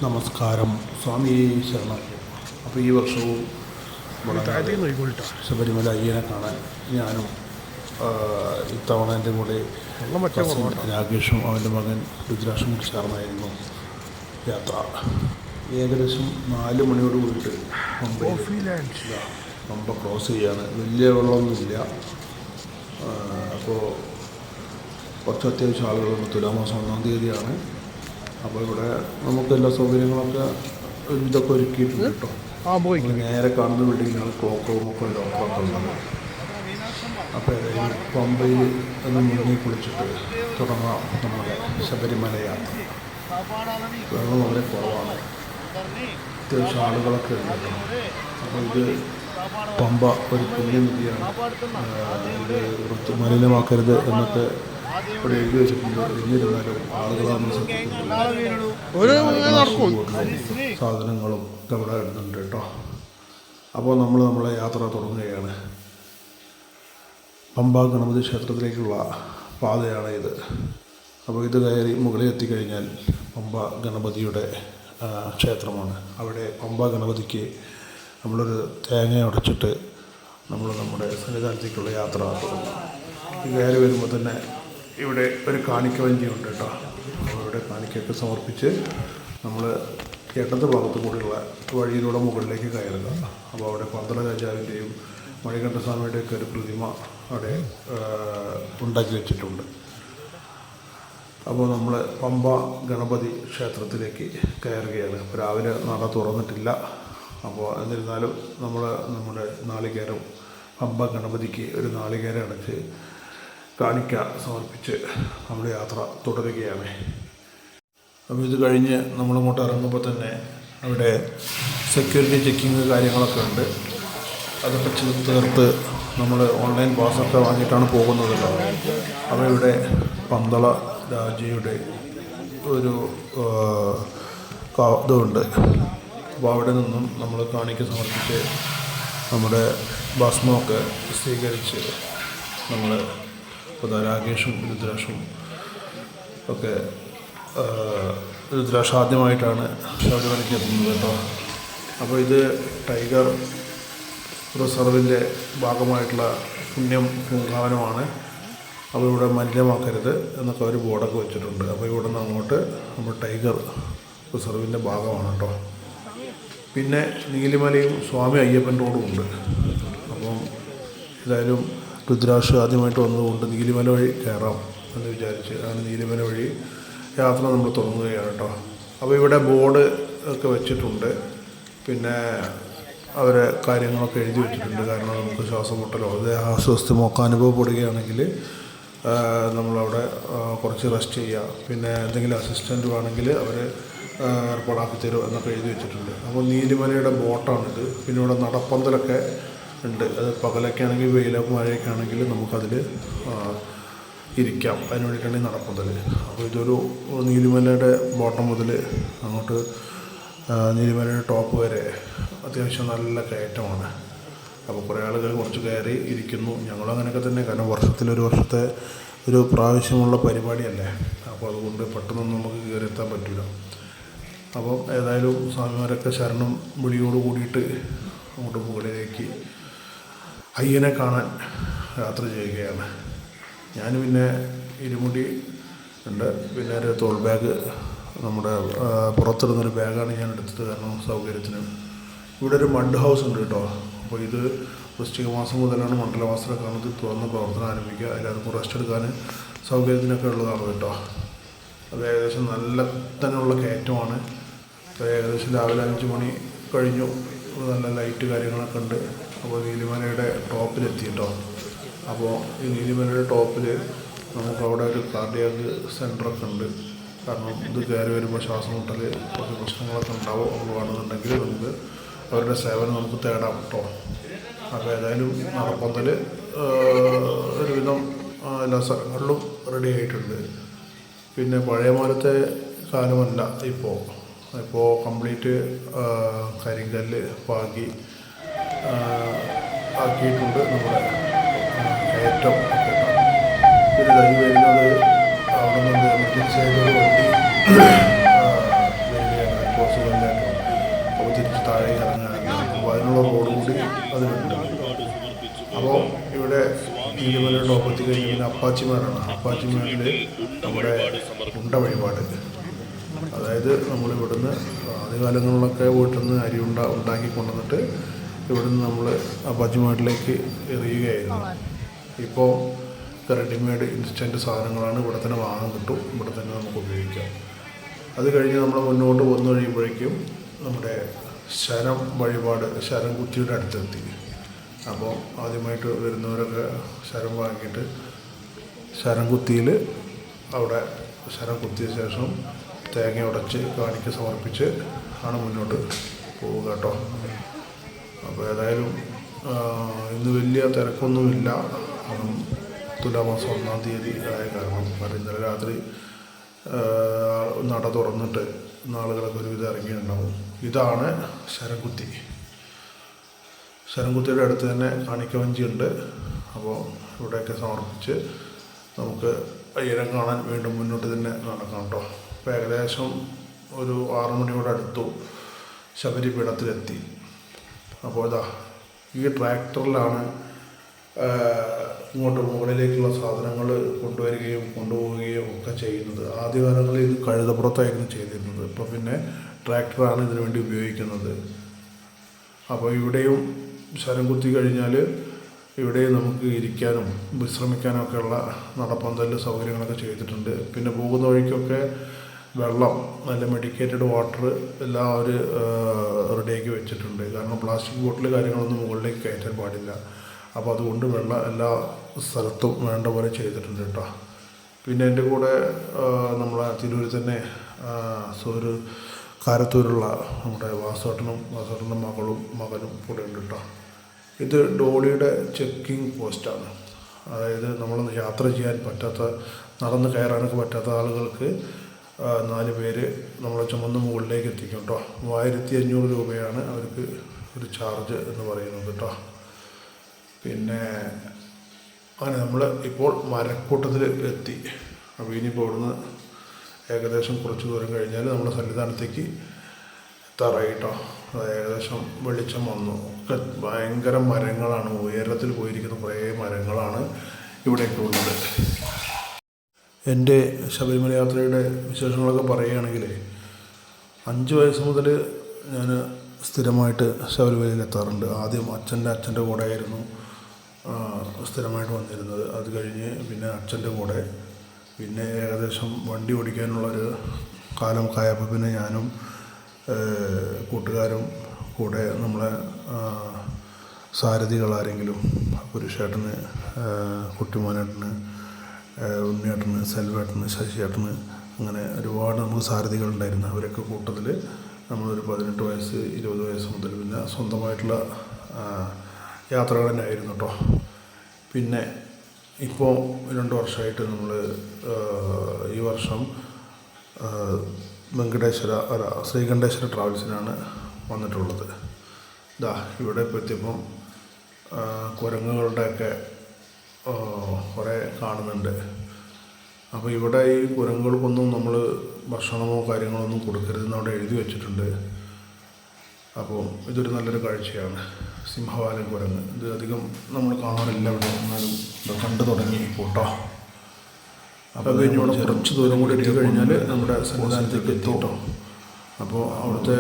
നമസ്കാരം, സ്വാമി ശരണം. അപ്പോൾ ഈ വർഷവും ശബരിമല അയ്യനെ കാണാൻ ഞാനും ഇത്തവണ എൻ്റെ കൂടെ രാകേഷും അവൻ്റെ മകൻ രുദ്രാക്ഷും ചേർന്നായിരുന്നു യാത്ര. ഏകദേശം 4 മണിയോട് കൂടിയിട്ട് പമ്പ ക്രോസ് ചെയ്യാണ്. വലിയ വെള്ളമൊന്നുമില്ല. അപ്പോൾ കുറച്ച് അത്യാവശ്യം ആളുകളുണ്ട്. തുലാമാസം 1-ാം തീയതിയാണ്. അപ്പോൾ ഇവിടെ നമുക്ക് എല്ലാ സൗകര്യങ്ങളൊക്കെ ഇതൊക്കെ ഒരുക്കിയിട്ടുണ്ട് കേട്ടോ. നേരെ കാണുന്ന ബിൽഡിങ്ങിലാണ് ക്ലോക്ക് റൂമൊക്കെ ലോക്കൊക്കെ ഉള്ളത്. അപ്പോൾ ഏതായാലും പമ്പയിൽ ഒന്ന് മുങ്ങി കുളിച്ചിട്ട് തുടങ്ങാം നമ്മുടെ ശബരിമല യാത്ര. വെള്ളം വളരെ കുറവാണ്, അത്യാവശ്യം ആളുകളൊക്കെ ഉണ്ട്. അപ്പോൾ ഇത് പമ്പ ഒരു പുണ്യനിധിയാണ്, ഇത് മലിനമാക്കരുത് എന്നൊക്കെ ഇവിടെ എഴുതി വെച്ചിട്ടുണ്ട്. എന്നിരുന്നാലും ആളുകളാണ് സാധനങ്ങളും ഒക്കെ ഇവിടെ ഇടുന്നുണ്ട് കേട്ടോ. അപ്പോൾ നമ്മളെ യാത്ര തുടങ്ങുകയാണ്. പമ്പ ഗണപതി ക്ഷേത്രത്തിലേക്കുള്ള പാതയാണ് ഇത്. അപ്പോൾ ഇത് കയറി മുകളിൽ എത്തിക്കഴിഞ്ഞാൽ പമ്പ ഗണപതിയുടെ ക്ഷേത്രമാണ്. അവിടെ പമ്പ ഗണപതിക്ക് നമ്മളൊരു തേങ്ങ ഉടച്ചിട്ട് നമ്മുടെ സന്നിധാനത്തേക്കുള്ള യാത്ര തുടങ്ങും. ഈ കയറി വരുമ്പോൾ തന്നെ ഇവിടെ ഒരു കാണിക്ക വഞ്ചിയുണ്ട് കേട്ടോ. ഇവിടെ കാണിക്കൊക്കെ സമർപ്പിച്ച് നമ്മൾ ഇടത് ഭാഗത്തു കൂടിയുള്ള വഴിയിലൂടെ മുകളിലേക്ക് കയറുക. അപ്പോൾ അവിടെ പന്തള രാജാവിൻ്റെയും മണികണ്ഠസ്വാമിയുടെയൊക്കെ ഒരു പ്രതിമ അവിടെ ഉണ്ടാക്കി വെച്ചിട്ടുണ്ട്. അപ്പോൾ നമ്മൾ പമ്പ ഗണപതി ക്ഷേത്രത്തിലേക്ക് കയറുകയാണ്. ഇപ്പോൾ രാവിലെ നട തുറന്നിട്ടില്ല. അപ്പോൾ എന്നിരുന്നാലും നമ്മുടെ നാളികേരം പമ്പ ഗണപതിക്ക് ഒരു നാളികേരം അടച്ച് കാണിക്ക സമർപ്പിച്ച് നമ്മുടെ യാത്ര തുടരുകയാണ്. അപ്പോൾ ഇത് കഴിഞ്ഞ് നമ്മളിങ്ങോട്ട് ഇറങ്ങുമ്പോൾ തന്നെ അവിടെ സെക്യൂരിറ്റി ചെക്കിങ് കാര്യങ്ങളൊക്കെ ഉണ്ട്. അതൊക്കെ തീർത്ത് നമ്മൾ ഓൺലൈൻ പാസ്സൊക്കെ വാങ്ങിയിട്ടാണ് പോകുന്നതല്ലോ. അപ്പോൾ ഇവിടെ പന്തള രാജയുടെ ഒരു ഇതുണ്ട്. അപ്പോൾ അവിടെ നിന്നും നമ്മൾ കാണിക്ക സമർപ്പിച്ച് നമ്മുടെ ഭസ്മമൊക്കെ സ്വീകരിച്ച് നമ്മൾ രാകേഷും രുദ്രാക്ഷും ഒക്കെ രുദ്രാക്ഷ ആദ്യമായിട്ടാണ് ശബരിമലയ്ക്ക് എത്തുന്നത് കേട്ടോ. അപ്പോൾ ഇത് ടൈഗർ റിസർവിൻ്റെ ഭാഗമായിട്ടുള്ള പൂങ്കാവനമാണ്. അപ്പോൾ ഇവിടെ മലിനമാക്കരുത് എന്നൊക്കെ ഒരു ബോർഡൊക്കെ വെച്ചിട്ടുണ്ട്. അപ്പോൾ ഇവിടെ നിന്ന് അങ്ങോട്ട് നമ്മൾ ടൈഗർ റിസർവിൻ്റെ ഭാഗമാണ് കേട്ടോ. പിന്നെ നീലിമലയും സ്വാമി അയ്യപ്പൻ റോഡും ഉണ്ട്. അപ്പം ഏതായാലും രുദ്രാക്ഷ ആദ്യമായിട്ട് വന്നതുകൊണ്ട് നീലിമല വഴി കയറാം എന്ന് വിചാരിച്ച് അങ്ങനെ നീലിമല വഴി യാത്ര നമ്മൾ തുടങ്ങുകയാണ് കേട്ടോ. അപ്പോൾ ഇവിടെ ബോർഡ് ഒക്കെ വെച്ചിട്ടുണ്ട്. പിന്നെ അവർ കാര്യങ്ങളൊക്കെ എഴുതി വെച്ചിട്ടുണ്ട്. കാരണം നമുക്ക് ശ്വാസം മുട്ടലോ ദേഹാസ്വാസ്ഥ്യമോ ഒക്കെ അനുഭവപ്പെടുകയാണെങ്കിൽ നമ്മളവിടെ കുറച്ച് റെസ്റ്റ് ചെയ്യുക. പിന്നെ എന്തെങ്കിലും അസിസ്റ്റൻ്റ് വേണമെങ്കിൽ അവർ ഏർപ്പാടാക്കി തരും എന്നൊക്കെ എഴുതി വെച്ചിട്ടുണ്ട്. അപ്പോൾ നീലിമലയുടെ ബോട്ടാണിത്. പിന്നെ ഇവിടെ നടപ്പന്തലൊക്കെ ഉണ്ട്. അത് പകലൊക്കെ ആണെങ്കിൽ വെയിലൊക്കെ മഴയൊക്കെ ആണെങ്കിൽ നമുക്കതിൽ ഇരിക്കാം. അതിന് വേണ്ടിയിട്ടാണ് ഈ നടപ്പന്തൽ. അപ്പോൾ ഇതൊരു നീലിമലയുടെ ബോട്ടം മുതൽ അങ്ങോട്ട് നീലിമലയുടെ ടോപ്പ് വരെ അത്യാവശ്യം നല്ല കയറ്റമാണ്. അപ്പോൾ കുറേ ആളുകൾ കുറച്ച് കയറി ഇരിക്കുന്നു. ഞങ്ങളും അങ്ങനെയൊക്കെ തന്നെ. കാരണം വർഷത്തിലൊരു വർഷത്തെ ഒരു പ്രാവശ്യമുള്ള പരിപാടിയല്ലേ. അപ്പോൾ അതുകൊണ്ട് പെട്ടെന്നൊന്നും നമുക്ക് കയറിയെത്താൻ പറ്റില്ല. അപ്പം ഏതായാലും സ്വാമിമാരൊക്കെ ശരണം വിളിയോട് കൂടിയിട്ട് അങ്ങോട്ട് മുകളിലേക്ക് അയ്യനെ കാണാൻ യാത്ര ചെയ്യുകയാണ്. ഞാൻ പിന്നെ ഇരുമുടി ഉണ്ട്, പിന്നെ ഒരു തോൾ ബാഗ്, നമ്മുടെ പുറത്തിടുന്നൊരു ബാഗാണ് ഞാൻ എടുത്തത്. കാരണം സൗകര്യത്തിന്. ഇവിടെ ഒരു മഡ് ഹൗസ് ഉണ്ട് കേട്ടോ. അപ്പോൾ ഇത് വൃശ്ചിക മാസം മുതലാണ് മണ്ഡലവാസര കാലത്ത് തുറന്ന് പ്രവർത്തനം ആരംഭിക്കുക. അതിലൊക്കെ റെസ്റ്റ് എടുക്കാൻ സൗകര്യത്തിനൊക്കെ ഉള്ളതാണ് കേട്ടോ. അത് ഏകദേശം നല്ല തന്നെയുള്ള കയറ്റമാണ്. ഏകദേശം രാവിലെ 5 മണി കഴിഞ്ഞു. നല്ല ലൈറ്റ് കാര്യങ്ങളൊക്കെ ഉണ്ട്. അപ്പോൾ നീലിമലയുടെ ടോപ്പിലെത്തി കേട്ടോ. അപ്പോൾ ഈ നീലിമലയുടെ ടോപ്പിൽ നമുക്കവിടെ ഒരു കാർഡിയാക് സെൻ്ററൊക്കെ ഉണ്ട്. കാരണം ഇത് കയറി വരുമ്പോൾ ശ്വാസം മുട്ടൽ കുറച്ച് പ്രശ്നങ്ങളൊക്കെ ഉണ്ടാവും. നമ്മൾ വേണമെന്നുണ്ടെങ്കിൽ നമുക്ക് അവരുടെ സേവനം നമുക്ക് തേടാം കേട്ടോ. അപ്പോൾ ഏതായാലും നടപ്പന്തൽ ഒരുവിധം എല്ലാ സ്ഥലങ്ങളിലും റെഡി ആയിട്ടുണ്ട്. പിന്നെ പഴയ പോലത്തെ കാലമല്ല ഇപ്പോൾ കംപ്ലീറ്റ് കരിങ്കല്ല് പാകി ആക്കിയിട്ടുണ്ട് നമ്മുടെ കയറ്റം. പിന്നെ കൈ വരുന്നത് അവിടെ നിന്ന് എമർജൻസി ആയിട്ടൊരു വണ്ടി വരികയാണ്. അത് വിട്ടു. അപ്പോൾ ഇവിടെ നീലിമല ടോപ്പെത്തി കഴിഞ്ഞ് പിന്നെ അപ്പാച്ചിമേടാണ്. അപ്പാച്ചിമേടിൽ നമ്മുടെ ഉണ്ട വഴിപാട്, അതായത് നമ്മളിവിടുന്ന് ആദ്യകാലങ്ങളിലൊക്കെ വീട്ടിൽ നിന്ന് അരി ഉണ്ടാക്കി കൊണ്ടുവന്നിട്ട് ഇവിടുന്ന് നമ്മൾ അപ്പാച്ചിമേടിലേക്ക് എറിയുകയായിരുന്നു. ഇപ്പോൾ റെഡിമെയ്ഡ് ഇൻസ്റ്റൻറ്റ് സാധനങ്ങളാണ് ഇവിടെ തന്നെ വാങ്ങാൻ കിട്ടും, ഇവിടെ തന്നെ നമുക്ക് ഉപയോഗിക്കാം. അത് കഴിഞ്ഞ് നമ്മൾ മുന്നോട്ട് വന്നു കഴിയുമ്പോഴേക്കും നമ്മുടെ ശരം വഴിപാട് ശരം കുത്തിയുടെ അടുത്തെത്തി. അപ്പോൾ ആദ്യമായിട്ട് വരുന്നവരൊക്കെ ശരം വാങ്ങിയിട്ട് ശരം കുത്തിയിൽ അവിടെ ശരം കുത്തിയ ശേഷം തേങ്ങ ഉടച്ച് കാണിക്ക സമർപ്പിച്ച് ആണ് മുന്നോട്ട് പോവുക കേട്ടോ. അപ്പോൾ ഏതായാലും ഇന്ന് വലിയ തിരക്കൊന്നുമില്ല. തുലാമാസം 1-ാം തീയതി ആയ കാരണം ഇന്നലെ രാത്രി നട തുറന്നിട്ട് ആളുകളൊക്കെ ഒരുവിധം ഇറങ്ങിയിട്ടുണ്ടാവും. ഇതാണ് ശരംകുത്തി. ശരംകുത്തിയുടെ അടുത്ത് തന്നെ കാണിക്കവഞ്ചി ഉണ്ട്. അപ്പോൾ ഇവിടെയൊക്കെ സമർപ്പിച്ച് നമുക്ക് അയ്യരം കാണാൻ വീണ്ടും മുന്നോട്ട് തന്നെ നടക്കാം കേട്ടോ. ഇപ്പോൾ ഏകദേശം ഒരു 6 മണിയോട് അടുത്തു ശബരിപീഠത്തിലെത്തി. അപ്പോൾ ഇതാ ഈ ട്രാക്ടറിലാണ് ഇങ്ങോട്ട് മുകളിലേക്കുള്ള സാധനങ്ങൾ കൊണ്ടുവരികയും കൊണ്ടുപോവുകയും ഒക്കെ ചെയ്യുന്നത്. ആദ്യകാലങ്ങളിൽ ഇത് കഴുതപ്പുറത്തായിരുന്നു ചെയ്തിരുന്നത്. ഇപ്പോൾ പിന്നെ ട്രാക്ടറാണ് ഇതിനു വേണ്ടി ഉപയോഗിക്കുന്നത്. അപ്പോൾ ഇവിടെയും ശരം കുത്തി കഴിഞ്ഞാൽ ഇവിടെ നമുക്ക് ഇരിക്കാനും വിശ്രമിക്കാനും ഒക്കെയുള്ള നടപ്പന്തലിൽ സൗകര്യങ്ങളൊക്കെ ചെയ്തിട്ടുണ്ട്. പിന്നെ പോകുന്ന വഴിക്കൊക്കെ വെള്ളം, നല്ല മെഡിക്കേറ്റഡ് വാട്ടർ എല്ലാം അവർ റെഡിയാക്കി വെച്ചിട്ടുണ്ട്. കാരണം പ്ലാസ്റ്റിക് ബോട്ടിൽ കാര്യങ്ങളൊന്നും മുകളിലേക്ക് കയറ്റാൻ പാടില്ല. അപ്പോൾ അതുകൊണ്ട് വെള്ളം എല്ലാ സ്ഥലത്തും വേണ്ട പോലെ ചെയ്തിട്ടുണ്ട് കേട്ടോ. പിന്നെ എൻ്റെ കൂടെ നമ്മളെ തിരൂരിൽ തന്നെ ഒരു കാരത്തൂരുള്ള നമ്മുടെ വാസോട്ടൻ്റെ മകനും കൂടെ ഉണ്ട് കേട്ടോ. ഇത് ഡോളിയുടെ ചെക്കിംഗ് പോസ്റ്റാണ്. അതായത് നമ്മൾ യാത്ര ചെയ്യാൻ പറ്റാത്ത, നടന്ന് കയറാനൊക്കെ പറ്റാത്ത ആളുകൾക്ക് 4 പേര് നമ്മളെ ചുമന്ന് മുകളിലേക്ക് എത്തിക്കും കേട്ടോ. 3500 രൂപയാണ് അവർക്ക് ഒരു ചാർജ് എന്ന് പറയുന്നത് കേട്ടോ. പിന്നെ അങ്ങനെ നമ്മൾ ഇപ്പോൾ മരക്കൂട്ടത്തിൽ എത്തി. അപ്പോൾ ഇനിയിപ്പോൾ ഇവിടുന്ന് ഏകദേശം കുറച്ച് ദൂരം കഴിഞ്ഞാൽ നമ്മുടെ സന്നിധാനത്തേക്ക് എത്താറായി കേട്ടോ. ഏകദേശം വെളിച്ചം വന്നു. ഒക്കെ ഭയങ്കര മരങ്ങളാണ്, ഉയരത്തിൽ പോയിരിക്കുന്ന കുറേ മരങ്ങളാണ് ഇവിടെയൊക്കെ ഉള്ളത്. എൻ്റെ ശബരിമല യാത്രയുടെ വിശേഷങ്ങളൊക്കെ പറയുകയാണെങ്കിൽ 5 വയസ്സ് മുതൽ ഞാൻ സ്ഥിരമായിട്ട് ശബരിമലയിൽ എത്താറുണ്ട്. ആദ്യം അച്ഛൻ്റെ കൂടെ ആയിരുന്നു സ്ഥിരമായിട്ട് വന്നിരുന്നത്. അത് കഴിഞ്ഞ് പിന്നെ അച്ഛൻ്റെ കൂടെ, പിന്നെ ഏകദേശം വണ്ടി ഓടിക്കാനുള്ളൊരു കാലമൊക്കെ ആയപ്പോൾ പിന്നെ ഞാനും കൂട്ടുകാരും കൂടെ നമ്മളെ സാരഥികളാരെങ്കിലും പുരുഷേട്ടന്, കുട്ടിമോനേട്ടന്, ഉണ്ണിയേട്ടന്, സെൽവേട്ടന്, ശശിയേട്ടന്, അങ്ങനെ ഒരുപാട് നമുക്ക് സാരഥികളുണ്ടായിരുന്നു. അവരൊക്കെ കൂട്ടത്തിൽ നമ്മളൊരു 18 വയസ്സ് 20 വയസ്സ് മുതൽ പിന്നെ സ്വന്തമായിട്ടുള്ള യാത്രകൾ തന്നെ ആയിരുന്നു കേട്ടോ. പിന്നെ ഇപ്പോൾ 2 വർഷമായിട്ട് നമ്മൾ ഈ വർഷം ശ്രീകണ്ഠേശ്വര ട്രാവൽസിനാണ് വന്നിട്ടുള്ളത്. ഇതാ ഇവിടെ ഇപ്പോൾ എത്തിയപ്പം കുരങ്ങുകളുടെയൊക്കെ കുറേ കാണുന്നുണ്ട്. അപ്പോൾ ഇവിടെ ഈ കുരങ്ങുകൾക്കൊന്നും നമ്മൾ ഭക്ഷണമോ കാര്യങ്ങളൊന്നും കൊടുക്കരുതെന്ന് അവിടെ എഴുതി വെച്ചിട്ടുണ്ട്. അപ്പോൾ ഇതൊരു നല്ലൊരു കാഴ്ചയാണ്. സിംഹവാലൻ കുരങ്ങ് ഇത് അധികം നമ്മൾ കാണാറില്ല ഇവിടെ, എന്നാലും കണ്ടു തുടങ്ങി പോട്ടോ. അപ്പോൾ കഴിഞ്ഞോടെ കുറച്ച് ദൂരം കൂടി എത്തി കഴിഞ്ഞാൽ നമ്മുടെ സന്നിധാനത്തേക്ക് എത്തിട്ടോ. അപ്പോൾ അവിടുത്തെ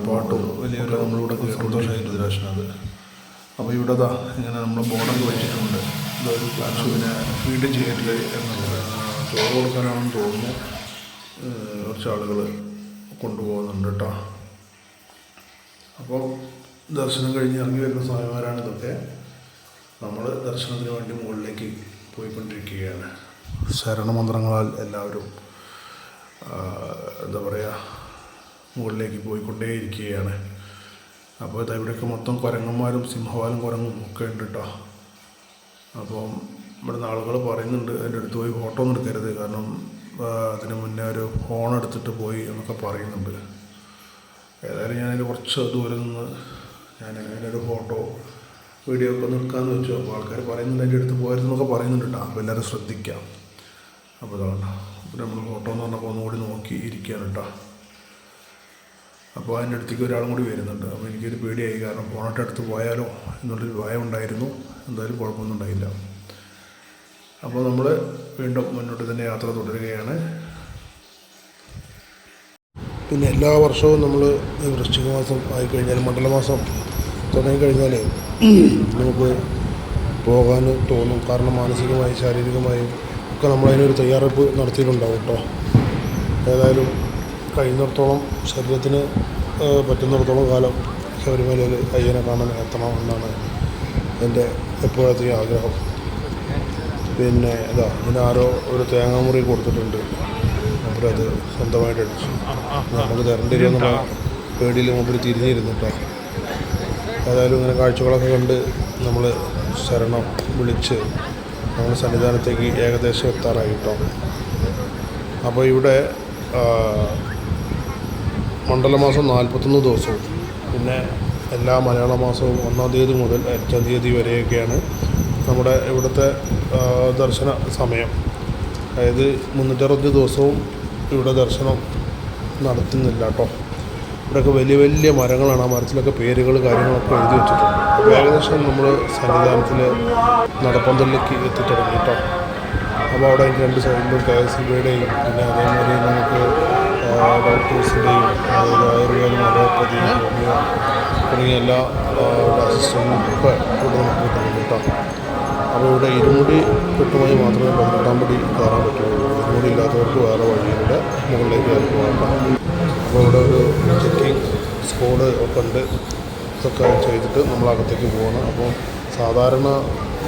പാട്ടും വലിയൊരു നമ്മളിവിടെ സന്തോഷമായിട്ട് ദർശനത്. അപ്പോൾ ഇവിടെ ഇങ്ങനെ നമ്മൾ ബോർഡൊക്കെ വെച്ചിട്ടുണ്ട്. ഇതൊരു പശുവിനെ ഫീഡ് ചെയ്യരുത് എന്നുള്ളത്, ചോറ് കൊടുക്കാനാണെന്ന് തോന്നുന്നു. കുറച്ച് ആളുകൾ കൊണ്ടുപോകുന്നുണ്ട് കേട്ടോ. അപ്പോൾ ദർശനം കഴിഞ്ഞ് ഇറങ്ങി വരുന്ന സ്വാമിമാരാണ് ഇതൊക്കെ. നമ്മൾ ദർശനത്തിന് വേണ്ടി മുകളിലേക്ക് പോയിക്കൊണ്ടിരിക്കുകയാണ്. ശരണമന്ത്രങ്ങളാൽ എല്ലാവരും എന്താ പറയുക, മുകളിലേക്ക് പോയിക്കൊണ്ടേയിരിക്കുകയാണ്. അപ്പോൾ ഇവിടെയൊക്കെ മൊത്തം കുരങ്ങന്മാരും സിംഹവാലും കുരങ്ങും ഒക്കെ ഉണ്ട് കേട്ടോ. അപ്പം ഇവിടുന്ന് ആളുകൾ പറയുന്നുണ്ട് അതിൻ്റെ അടുത്ത് പോയി ഫോട്ടോ ഒന്നും എടുക്കരുത്, കാരണം അതിന് മുന്നേ ഒരു ഫോൺ എടുത്തിട്ട് പോയി എന്നൊക്കെ പറയുന്നുണ്ട്. ഏതായാലും ഞാനതിൽ കുറച്ച് ദൂരം നിന്ന് ഞാൻ അതിനൊരു ഫോട്ടോ വീഡിയോ ഒക്കെ നിൽക്കാമെന്ന് വെച്ചു. അപ്പോൾ ആൾക്കാർ പറയുന്നുണ്ട് അതിൻ്റെ അടുത്ത് പോയിരുന്നൊക്കെ പറയുന്നുണ്ട് കേട്ടോ. അപ്പോൾ എല്ലാവരും ശ്രദ്ധിക്കാം. അപ്പോൾ ഇതാണ് നമ്മൾ ഫോട്ടോ എന്ന് പറഞ്ഞപ്പോൾ ഒന്നുകൂടി നോക്കി ഇരിക്കുകയാണ് കേട്ടോ. അപ്പോൾ അതിൻ്റെ അടുത്തേക്ക് ഒരാളും കൂടി വരുന്നുണ്ട്. അപ്പോൾ എനിക്കൊരു പേടിയായി, കാരണം ഫോണിൻ്റെ അടുത്ത് പോയാലോ എന്നുള്ളൊരു ഭയം ഉണ്ടായിരുന്നു. എന്തായാലും കുഴപ്പമൊന്നും ഉണ്ടായില്ല. അപ്പോൾ നമ്മൾ വീണ്ടും മുന്നോട്ട് തന്നെ യാത്ര തുടരുകയാണ്. പിന്നെ എല്ലാ വർഷവും നമ്മൾ വൃശ്ചിക മാസം ആയിക്കഴിഞ്ഞാൽ, മണ്ഡലമാസം തുടങ്ങിക്കഴിഞ്ഞാൽ നമുക്ക് പോകാൻ തോന്നും. കാരണം മാനസികമായും ശാരീരികമായും ഒക്കെ നമ്മളതിനൊരു തയ്യാറെടുപ്പ് നടത്തിയിട്ടുണ്ടാവും കേട്ടോ. ഏതായാലും കഴിയുന്നിടത്തോളം ശരീരത്തിന് പറ്റുന്നിടത്തോളം കാലം ശബരിമലയിൽ അയ്യനെ കാണാൻ എത്തണം എന്നാണ് എൻ്റെ എപ്പോഴത്തെ ആഗ്രഹം. പിന്നെ ഇതിനാരോ ഒരു തേങ്ങാമുറി കൊടുത്തിട്ടുണ്ട്. അവരത് സ്വന്തമായിട്ട് അടിച്ചു. നമുക്ക് തരേണ്ടി വരുമെന്നുള്ള പേടിയിൽ മുമ്പിൽ തിരിഞ്ഞിരുന്നിട്ടോ. ഏതായാലും ഇങ്ങനെ കാഴ്ചകളൊക്കെ കണ്ട് നമ്മൾ ശരണം വിളിച്ച് നമ്മൾ സന്നിധാനത്തേക്ക് ഏകദേശം എത്താറായി കേട്ടോ. അപ്പോൾ ഇവിടെ മണ്ഡലമാസം 41 ദിവസവും, പിന്നെ എല്ലാ മലയാള മാസവും 1-ാം തീയതി മുതൽ 5-ാം തീയതി വരെയൊക്കെയാണ് നമ്മുടെ ഇവിടുത്തെ ദർശന സമയം. അതായത് 360 ദിവസവും ഇവിടെ ദർശനം നടത്തുന്നില്ല കേട്ടോ. ഇവിടെയൊക്കെ വലിയ വലിയ മരങ്ങളാണ്. ആ മരത്തിലൊക്കെ പേരുകൾ കാര്യങ്ങളൊക്കെ എഴുതി വെച്ചിട്ടുണ്ട്. അപ്പോൾ ഏകദേശം നമ്മൾ സന്നിധാനത്തിൽ നടപ്പന്തലിലേക്ക് എത്തിത്തുടങ്ങി കേട്ടോ. അപ്പോൾ അവിടെ 2 സൈഡിലും KSEBയുടെയും പിന്നെ അതേമാതിരി നമുക്ക് ഡോക്ടേഴ്സിൻ്റെയും, അതായത് ആയുർവേദം, അലോപ്പതി, ഹോമിയോ തുടങ്ങിയ എല്ലാ അസിസ്റ്റൻറ്റും ഒക്കെ ഇവിടെ നമുക്ക് കിട്ടുന്നുണ്ട് കേട്ടോ. അപ്പോൾ ഇവിടെ ഇരുമുടി കെട്ടുമായി മാത്രമേ 18-ാം പടി കയറാൻ പറ്റുള്ളൂ. ഇരുമുടി ഇല്ലാത്തവർക്ക് വേറെ വഴിയുടെ മുകളിലേക്ക് കയറി പോകാം. അപ്പോൾ ഇവിടെ ഒരു ചെക്കിങ് സ്ക്വാഡ് ഒക്കെ ഉണ്ട്. ഇതൊക്കെ ചെയ്തിട്ട് നമ്മളകത്തേക്ക് പോകണം. അപ്പോൾ സാധാരണ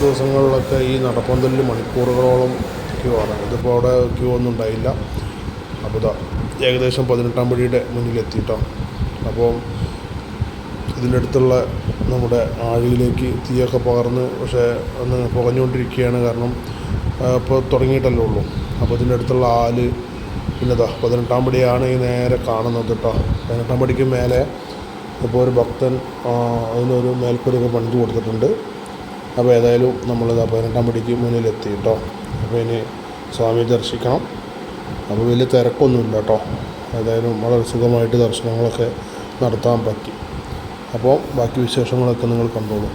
ദിവസങ്ങളിലൊക്കെ ഈ നടപ്പന്തലിൽ മണിക്കൂറുകളോളം ക്യൂ ആണ്. ഇതിപ്പോൾ അവിടെ ക്യൂ ഒന്നും ഉണ്ടായില്ല. അപ്പോൾ ഏകദേശം 18-ാം പടിയുടെ മുന്നിലെത്തിയിട്ടോ. അപ്പോൾ ഇതിൻ്റെ അടുത്തുള്ള നമ്മുടെ ആഴിയിലേക്ക് തീയൊക്കെ പകർന്ന്, പക്ഷേ ഒന്ന് പുകഞ്ഞുകൊണ്ടിരിക്കുകയാണ്. കാരണം ഇപ്പോൾ തുടങ്ങിയിട്ടല്ലേ ഉള്ളൂ. അപ്പോൾ ഇതിൻ്റെ അടുത്തുള്ള ആല്, പിന്നെ 18-ാം പടിയാണ് ഈ നേരെ കാണുന്നത് കേട്ടോ. 18-ാം പടിക്ക് മേലെ ഇപ്പോൾ ഒരു ഭക്തൻ അതിനൊരു മേൽക്കൂരയൊക്കെ പണിത് കൊടുത്തിട്ടുണ്ട്. അപ്പോൾ ഏതായാലും നമ്മളിത് 18-ാം പടിക്ക് മുന്നിലെത്തി കേട്ടോ. അപ്പോൾ ഇനി സ്വാമിയെ ദർശിക്കണം. അപ്പോൾ വലിയ തിരക്കൊന്നുമില്ല കേട്ടോ. ഏതായാലും വളരെ സുഖമായിട്ട് ദർശനങ്ങളൊക്കെ നടത്താൻ പറ്റി. അപ്പോൾ ബാക്കി വിശേഷങ്ങളൊക്കെ നിങ്ങൾ കണ്ടോളൂ.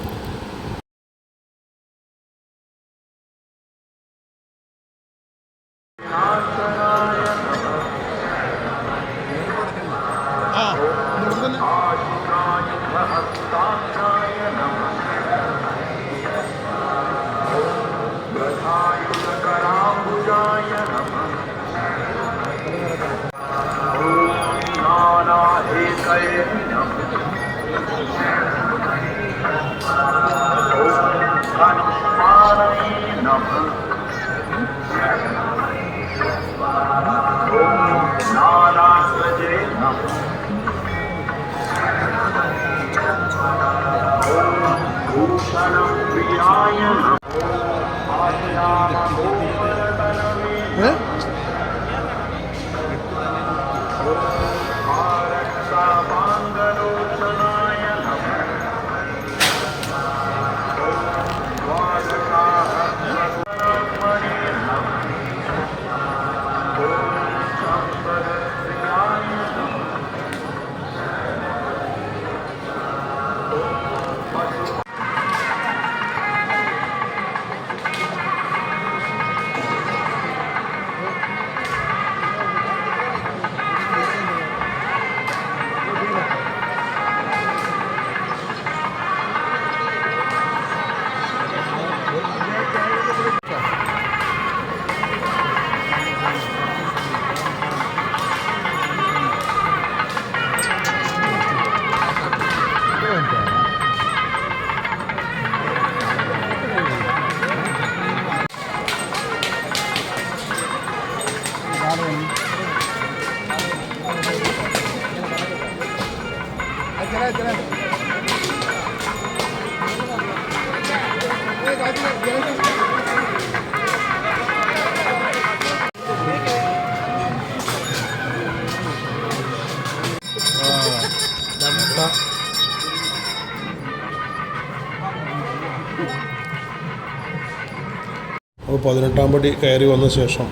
അപ്പോൾ 18-ാം പടി കയറി വന്ന ശേഷം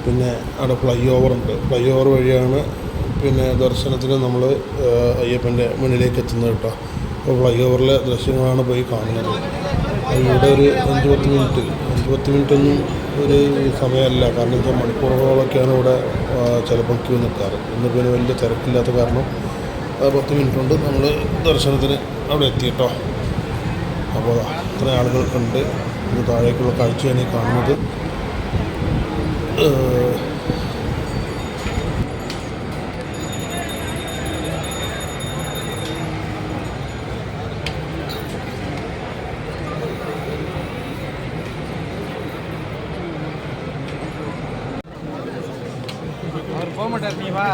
പിന്നെ അവിടെ ഫ്ലൈ ഓവർ ഉണ്ട്. ഫ്ലൈ ഓവർ വഴിയാണ് പിന്നെ ദർശനത്തിന് നമ്മൾ അയ്യപ്പൻ്റെ മുന്നിലേക്ക് എത്തുന്നത് കേട്ടോ. അപ്പോൾ ഫ്ലൈ ഓവറിലെ ദൃശ്യങ്ങളാണ് പോയി കാണുന്നത്. ഇവിടെ ഒരു 5-10 മിനിറ്റ് ഒന്നും ഒരു സമയമല്ല. കാരണം വെച്ചാൽ മണിക്കൂറുകളൊക്കെയാണ് ഇവിടെ ചിലപ്പോൾ ക്യൂ നിൽക്കാറ്. ഇന്ന് പിന്നെ വലിയ തിരക്കില്ലാത്ത കാരണം 10 മിനിറ്റ് കൊണ്ട് നമ്മൾ ദർശനത്തിന് അവിടെ എത്തി കേട്ടോ. അപ്പോൾ ഇത്ര ആളുകൾക്കുണ്ട്. ഇത് താഴേക്കുള്ള കാഴ്ചയാണ് ഈ കാണുന്നത്. போக மாட்டார் நீ வா.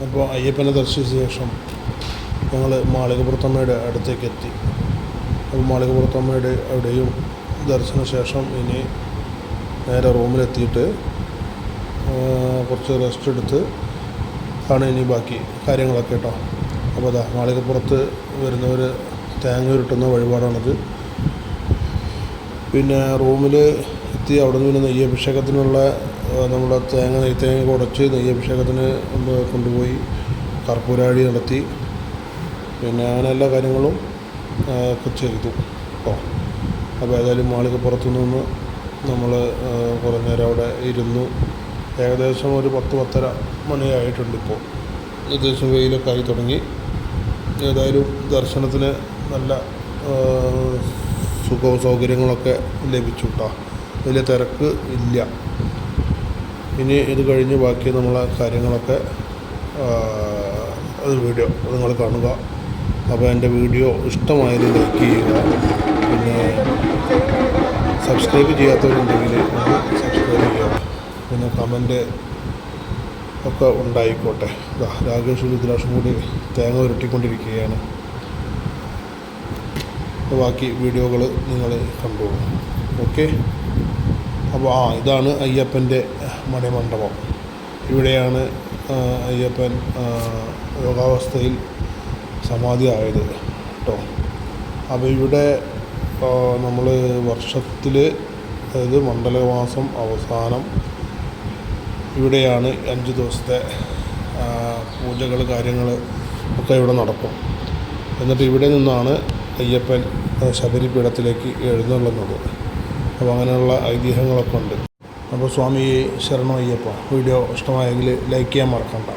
അപ്പോൾ അയ്യപ്പനെ ദർശിച്ച ശേഷം ഞങ്ങൾ മാളികപ്പുറത്തമ്മയുടെ അടുത്തേക്ക് എത്തി. അപ്പോൾ മാളികപ്പുറത്തമ്മയുടെ അവിടെയും ദർശന ശേഷം ഇനി നേരെ റൂമിലെത്തിയിട്ട് കുറച്ച് റെസ്റ്റ് എടുത്ത് ആണ് ഇനി ബാക്കി കാര്യങ്ങളൊക്കെ കേട്ടോ. അപ്പോൾ അതാ മാളികപ്പുറത്ത് വരുന്നവർ തേങ്ങ ഉരുട്ടുന്ന വഴിപാടാണിത്. പിന്നെ റൂമിൽ എത്തി അവിടെ നിന്ന് പിന്നെ നെയ്യഭിഷേകത്തിനുള്ള നമ്മുടെ നെയ്ത്തേങ്ങ കുടച്ച് നെയ്യഭിഷേകത്തിന് കൊണ്ടുപോയി കർപ്പൂരാഴി നടത്തി. പിന്നെ അങ്ങനെ എല്ലാ കാര്യങ്ങളും ഒക്കെ ചെയ്തു കേട്ടോ. അപ്പോൾ ഏതായാലും മാളികപ്പുറത്തു നിന്ന് നമ്മൾ കുറേ നേരം അവിടെ ഇരുന്നു. ഏകദേശം ഒരു 10-10:30 മണിയായിട്ടുണ്ട്. ഇപ്പോൾ ഏകദേശം വെയിലൊക്കെ ആയി തുടങ്ങി. ഏതായാലും ദർശനത്തിന് നല്ല സുഖവും സൗകര്യങ്ങളൊക്കെ ലഭിച്ചു കേട്ടോ. വലിയ തിരക്ക് ഇല്ല. ഇനി ഇത് കഴിഞ്ഞ് ബാക്കി നമ്മളെ കാര്യങ്ങളൊക്കെ വീഡിയോ നിങ്ങൾ കാണുക. അപ്പോൾ എൻ്റെ വീഡിയോ ഇഷ്ടമായാലും ലൈക്ക് ചെയ്യുക. പിന്നെ സബ്സ്ക്രൈബ് ചെയ്യാത്തവരുണ്ടെങ്കിൽ സബ്സ്ക്രൈബ് ചെയ്യുക. പിന്നെ കമൻറ്റ് ഒക്കെ ഉണ്ടായിക്കോട്ടെ. രാകേഷും രുദ്രാഷും കൂടി തേങ്ങ ഉരുട്ടിക്കൊണ്ടിരിക്കുകയാണ്. ബാക്കി വീഡിയോകൾ നിങ്ങൾ കണ്ടോളൂ. ഓക്കെ. അപ്പോൾ ഇതാണ് അയ്യപ്പൻ്റെ മണിമണ്ഡപം. ഇവിടെയാണ് അയ്യപ്പൻ യോഗാവസ്ഥയിൽ സമാധി ആയത് കേട്ടോ. അപ്പോൾ ഇവിടെ നമ്മൾ വർഷത്തിൽ, അതായത് മണ്ഡലമാസം അവസാനം ഇവിടെയാണ് 5 ദിവസത്തെ പൂജകൾ കാര്യങ്ങൾ ഒക്കെ ഇവിടെ നടക്കും. എന്നിട്ട് ഇവിടെ നിന്നാണ് അയ്യപ്പൻ ശബരിപീഠത്തിലേക്ക് എഴുന്നള്ളുന്നത്. അപ്പോൾ അങ്ങനെയുള്ള ഐതിഹ്യങ്ങളൊക്കെ ഉണ്ട്. അപ്പോൾ സ്വാമി ശരണം അയ്യപ്പ. വീഡിയോ ഇഷ്ടമായെങ്കിൽ ലൈക്ക് ചെയ്യാൻ മറക്കണ്ട.